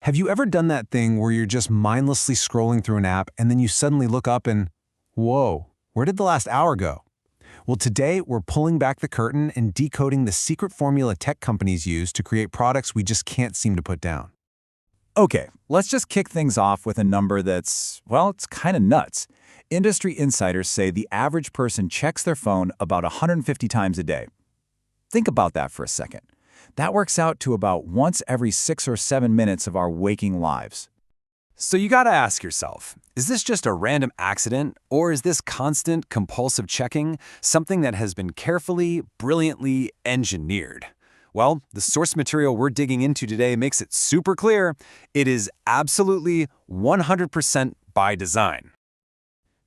Have you ever done that thing where you're just mindlessly scrolling through an app and then you suddenly look up and, whoa, where did the last hour go? Well, today we're pulling back the curtain and decoding the secret formula tech companies use to create products we just can't seem to put down. Okay, let's just kick things off with a number that's, well, it's kind of nuts. Industry insiders say the average person checks their phone about 150 times a day. Think about that for a second. That works out to about once every 6 or 7 minutes of our waking lives. So you gotta ask yourself, is this just a random accident, or is this constant, compulsive checking something that has been carefully, brilliantly engineered? Well, the source material we're digging into today makes it super clear. It is absolutely 100% by design.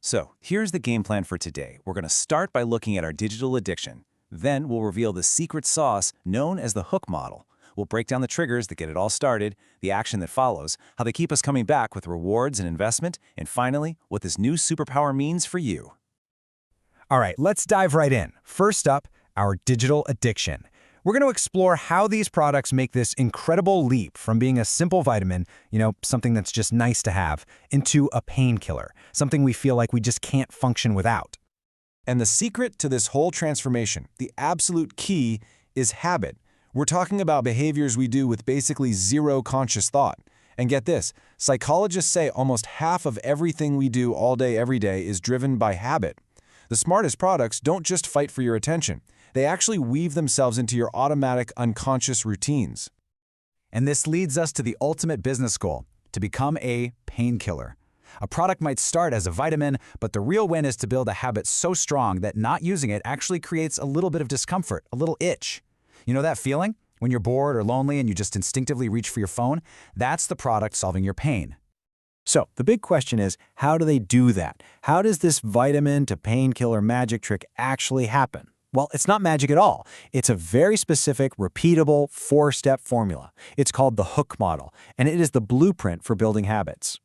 So here's the game plan for today. We're going to start by looking at our digital addiction. Then we'll reveal the secret sauce known as the hook model. We'll break down the triggers that get it all started, the action that follows, how they keep us coming back with rewards and investment, and finally, what this new superpower means for you. All right, let's dive right in. First up, our digital addiction. We're going to explore how these products make this incredible leap from being a simple vitamin, something that's just nice to have, into a painkiller, something we feel like we just can't function without. And the secret to this whole transformation, the absolute key, is habit. We're talking about behaviors we do with basically zero conscious thought. And get this, psychologists say almost half of everything we do all day, every day is driven by habit. The smartest products don't just fight for your attention. They actually weave themselves into your automatic, unconscious routines. And this leads us to the ultimate business goal, to become a painkiller. A product might start as a vitamin, but the real win is to build a habit so strong that not using it actually creates a little bit of discomfort, a little itch. You know that feeling? When you're bored or lonely and you just instinctively reach for your phone? That's the product solving your pain. So the big question is, how do they do that? How does this vitamin to painkiller magic trick actually happen? Well, it's not magic at all. It's a very specific, repeatable, 4-step formula. It's called the hook model, and it is the blueprint for building habits.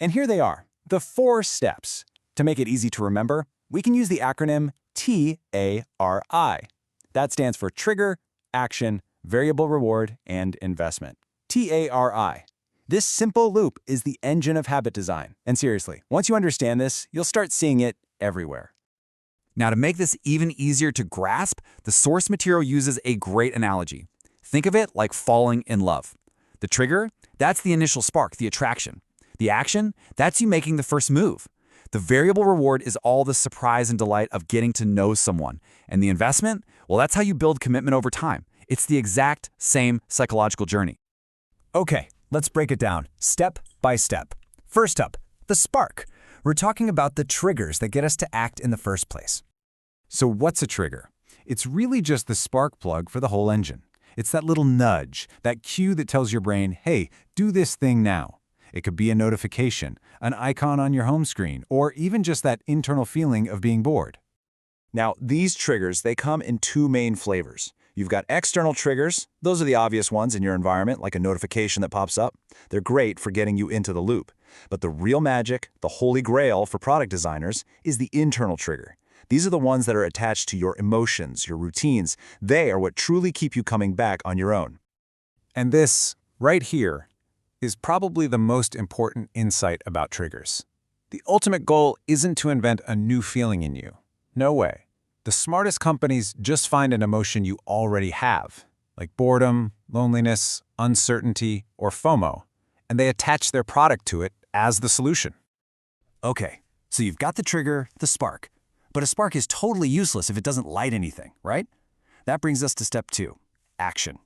And here they are, the 4 steps. To make it easy to remember, we can use the acronym TARI. That stands for Trigger, Action, Variable Reward, and Investment. TARI. This simple loop is the engine of habit design. And seriously, once you understand this, you'll start seeing it everywhere. Now, to make this even easier to grasp, the source material uses a great analogy. Think of it like falling in love. The trigger, that's the initial spark, the attraction. The action, that's you making the first move. The variable reward is all the surprise and delight of getting to know someone. And the investment, well, that's how you build commitment over time. It's the exact same psychological journey. Okay, let's break it down, step by step. First up, the spark. We're talking about the triggers that get us to act in the first place. So what's a trigger? It's really just the spark plug for the whole engine. It's that little nudge, that cue that tells your brain, hey, do this thing now. It could be a notification, an icon on your home screen, or even just that internal feeling of being bored. Now, these triggers, they come in 2 main flavors. You've got external triggers. Those are the obvious ones in your environment, like a notification that pops up. They're great for getting you into the loop. But the real magic, the holy grail for product designers, is the internal trigger. These are the ones that are attached to your emotions, your routines. They are what truly keep you coming back on your own. And this, right here, is probably the most important insight about triggers. The ultimate goal isn't to invent a new feeling in you. No way. The smartest companies just find an emotion you already have, like boredom, loneliness, uncertainty, or FOMO, and they attach their product to it as the solution. Okay, so you've got the trigger, the spark. But a spark is totally useless if it doesn't light anything, right? That brings us to step 2, action.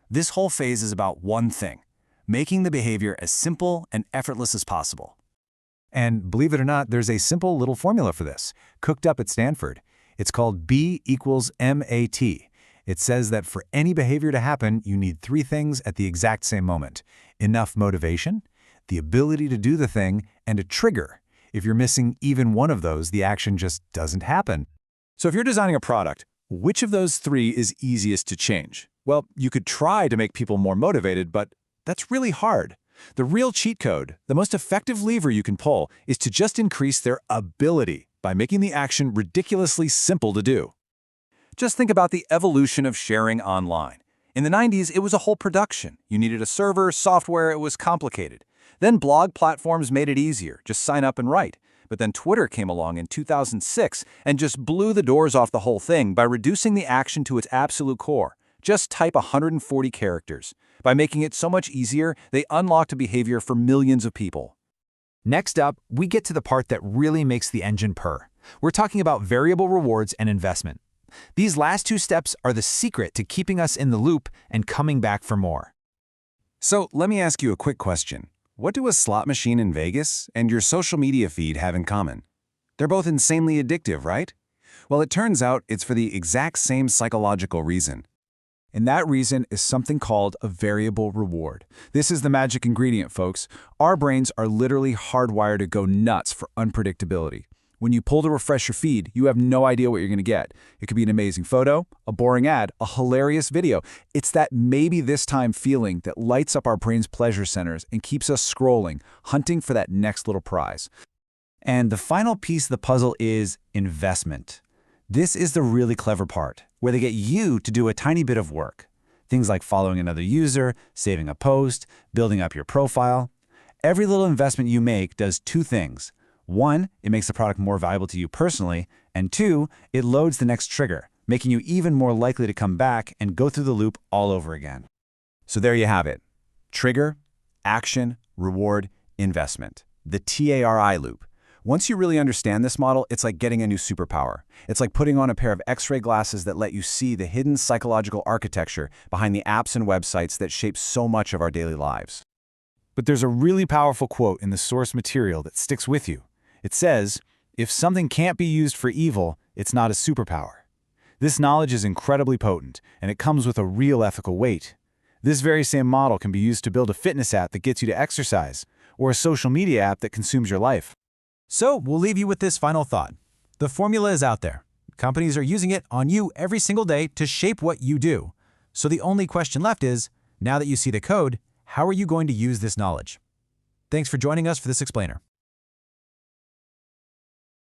This whole phase is about one thing, making the behavior as simple and effortless as possible. And believe it or not, there's a simple little formula for this, cooked up at Stanford. It's called B equals MAT. It says that for any behavior to happen, you need 3 things at the exact same moment. Enough motivation, the ability to do the thing, and a trigger. If you're missing even one of those, the action just doesn't happen. So if you're designing a product, which of those 3 is easiest to change? Well, you could try to make people more motivated, but that's really hard. The real cheat code, the most effective lever you can pull, is to just increase their ability by making the action ridiculously simple to do. Just think about the evolution of sharing online. In the 90s, it was a whole production. You needed a server, software, it was complicated. Then blog platforms made it easier, just sign up and write. But then Twitter came along in 2006 and just blew the doors off the whole thing by reducing the action to its absolute core. Just type 140 characters. By making it so much easier, they unlocked a behavior for millions of people. Next up, we get to the part that really makes the engine purr. We're talking about variable rewards and investment. These last two steps are the secret to keeping us in the loop and coming back for more. So let me ask you a quick question. What do a slot machine in Vegas and your social media feed have in common? They're both insanely addictive, right? Well, it turns out it's for the exact same psychological reason. And that reason is something called a variable reward. This is the magic ingredient, folks. Our brains are literally hardwired to go nuts for unpredictability. When you pull to refresh your feed, you have no idea what you're going to get. It could be an amazing photo, a boring ad, a hilarious video. It's that maybe this time feeling that lights up our brain's pleasure centers and keeps us scrolling, hunting for that next little prize. And the final piece of the puzzle is investment. This is the really clever part, where they get you to do a tiny bit of work. Things like following another user, saving a post, building up your profile. Every little investment you make does two things. One, it makes the product more valuable to you personally, and two, it loads the next trigger, making you even more likely to come back and go through the loop all over again. So there you have it. Trigger, action, reward, investment. The TARI loop. Once you really understand this model, it's like getting a new superpower. It's like putting on a pair of X-ray glasses that let you see the hidden psychological architecture behind the apps and websites that shape so much of our daily lives. But there's a really powerful quote in the source material that sticks with you. It says, "If something can't be used for evil, it's not a superpower." This knowledge is incredibly potent, and it comes with a real ethical weight. This very same model can be used to build a fitness app that gets you to exercise, or a social media app that consumes your life. So we'll leave you with this final thought. The formula is out there. Companies are using it on you every single day to shape what you do. So the only question left is, now that you see the code, how are you going to use this knowledge? Thanks for joining us for this explainer.